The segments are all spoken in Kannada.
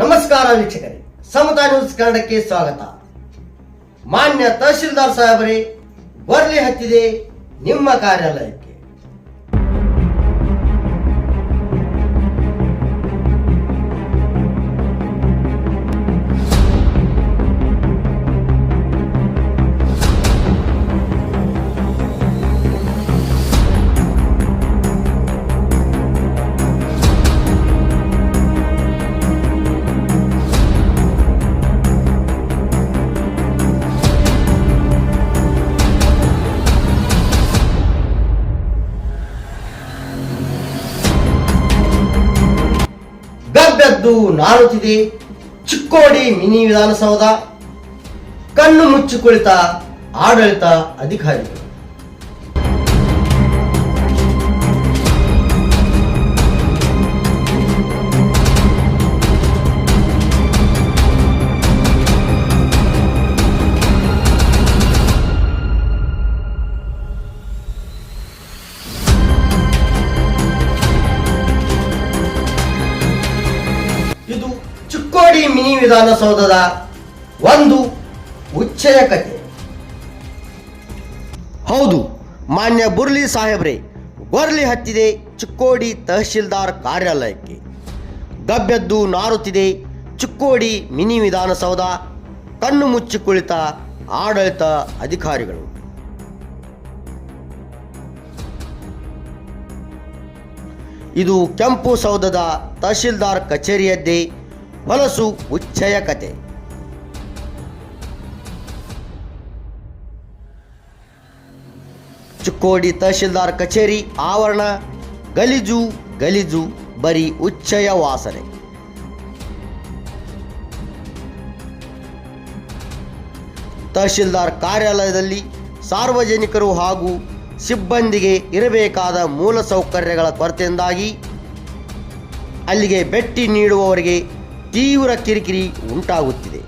ನಮಸ್ಕಾರ ವೀಕ್ಷಕರೇ, ಸಮತಾ ನ್ಯೂಸ್ ಕನ್ನಡಕ್ಕೆ ಸ್ವಾಗತ. ಮಾನ್ಯ ತಹಶೀಲ್ದಾರ್ ಸಾಹೇಬರೇ, ಬರ್ಲಿ ಹತ್ತಿದೆ ನಿಮ್ಮ ಕಾರ್ಯಾಲಯಕ್ಕೆ. ಗಬ್ಬೆದ್ದು ನಾರುತ್ತಿದೆ ಚಿಕ್ಕೋಡಿ ಮಿನಿ ವಿಧಾನಸೌಧ. ಕಣ್ಣು ಮುಚ್ಚಿ ಕುಳಿತ ಆಡಳಿತ ಅಧಿಕಾರಿಗಳು. ಇದು ಚಿಕ್ಕೋಡಿ ಮಿನಿ ವಿಧಾನಸೌಧದ ಒಂದು ಉಚ್ಛಯ ಕಥೆ. ಹೌದು, ಮಾನ್ಯ ಬುರ್ಲಿ ಸಾಹೇಬ್ರೆ, ಗೊರ್ಲಿ ಹತ್ತಿದೆ ಚಿಕ್ಕೋಡಿ ತಹಶೀಲ್ದಾರ್ ಕಾರ್ಯಾಲಯಕ್ಕೆ. ಗಬ್ಬೆದ್ದು ನಾರುತ್ತಿದೆ ಚಿಕ್ಕೋಡಿ ಮಿನಿ ವಿಧಾನಸೌಧ. ಕಣ್ಣು ಮುಚ್ಚಿ ಕುಳಿತ ಆಡಳಿತ ಅಧಿಕಾರಿಗಳು. ಇದು ಕೆಂಪು ಸೌಧದ ತಹಶೀಲ್ದಾರ್ ಕಚೇರಿಯದ್ದೇ ಹೊಲಸು ಉಚ್ಛಯ ಕತೆ. ಚಿಕ್ಕೋಡಿ ತಹಶೀಲ್ದಾರ್ ಕಚೇರಿ ಆವರಣ ಗಲೀಜು ಗಲೀಜು, ಬರೀ ಉಚ್ಛಯ ವಾಸನೆ. ತಹಶೀಲ್ದಾರ್ ಕಾರ್ಯಾಲಯದಲ್ಲಿ ಸಾರ್ವಜನಿಕರು ಹಾಗೂ ಸಿಬ್ಬಂದಿಗೆ ಇರಬೇಕಾದ ಮೂಲಸೌಕರ್ಯಗಳ ಕೊರತೆಯಿಂದಾಗಿ ಅಲ್ಲಿಗೆ ಭೇಟಿ ನೀಡುವವರಿಗೆ ತೀವ್ರ ಕಿರಿಕಿರಿ ಉಂಟಾಗುತ್ತಿದೆ.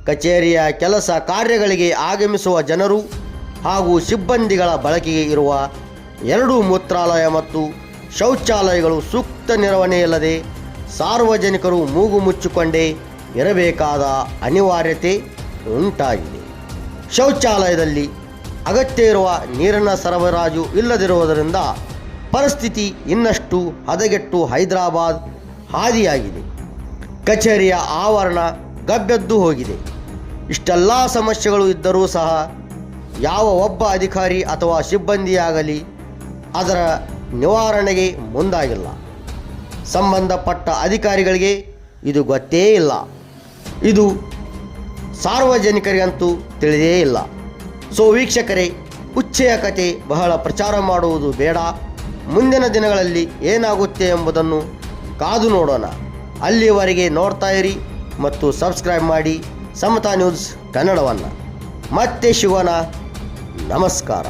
ಕಚೇರಿಯ ಕೆಲಸ ಕಾರ್ಯಗಳಿಗೆ ಆಗಮಿಸುವ ಜನರು ಹಾಗೂ ಸಿಬ್ಬಂದಿಗಳ ಬಳಕೆಗೆ ಇರುವ 2 ಮೂತ್ರಾಲಯ ಮತ್ತು ಶೌಚಾಲಯಗಳು ಸೂಕ್ತ ನಿರ್ವಹಣೆ ಇಲ್ಲದೆ ಸಾರ್ವಜನಿಕರು ಮೂಗು ಮುಚ್ಚಿಕೊಂಡೇ ಇರಬೇಕಾದ ಅನಿವಾರ್ಯತೆ ಉಂಟಾಗಿದೆ. ಶೌಚಾಲಯದಲ್ಲಿ ಅಗತ್ಯ ಇರುವ ನೀರಿನ ಸರಬರಾಜು ಇಲ್ಲದಿರುವುದರಿಂದ ಪರಿಸ್ಥಿತಿ ಇನ್ನಷ್ಟು ಹದಗೆಟ್ಟು ಹೈದರಾಬಾದ್ ಹಾದಿಯಾಗಿದೆ. ಕಚೇರಿಯ ಆವರಣ ಗಬ್ಬೆದ್ದು ಹೋಗಿದೆ. ಇಷ್ಟೆಲ್ಲ ಸಮಸ್ಯೆಗಳು ಇದ್ದರೂ ಸಹ ಯಾವ ಒಬ್ಬ ಅಧಿಕಾರಿ ಅಥವಾ ಸಿಬ್ಬಂದಿಯಾಗಲಿ ಅದರ ನಿವಾರಣೆಗೆ ಮುಂದಾಗಿಲ್ಲ. ಸಂಬಂಧಪಟ್ಟ ಅಧಿಕಾರಿಗಳಿಗೆ ಇದು ಗೊತ್ತೇ ಇಲ್ಲ. ಇದು ಸಾರ್ವಜನಿಕರಿಗಂತೂ ತಿಳಿದೇ ಇಲ್ಲ. ಸೊ ವೀಕ್ಷಕರೇ, ಉಚ್ಛಯ ಕತೆ ಬಹಳ ಪ್ರಚಾರ ಮಾಡುವುದು ಬೇಡ. ಮುಂದಿನ ದಿನಗಳಲ್ಲಿ ಏನಾಗುತ್ತೆ ಎಂಬುದನ್ನು ಕಾದು ನೋಡೋಣ. ಅಲ್ಲಿವರೆಗೆ ನೋಡ್ತಾ ಇರಿ ಮತ್ತು ಸಬ್ಸ್ಕ್ರೈಬ್ ಮಾಡಿ ಸಮತಾ ನ್ಯೂಸ್ ಕನ್ನಡವನ್ನು. ಮತ್ತೆ ಸಿಗೋಣ. ನಮಸ್ಕಾರ.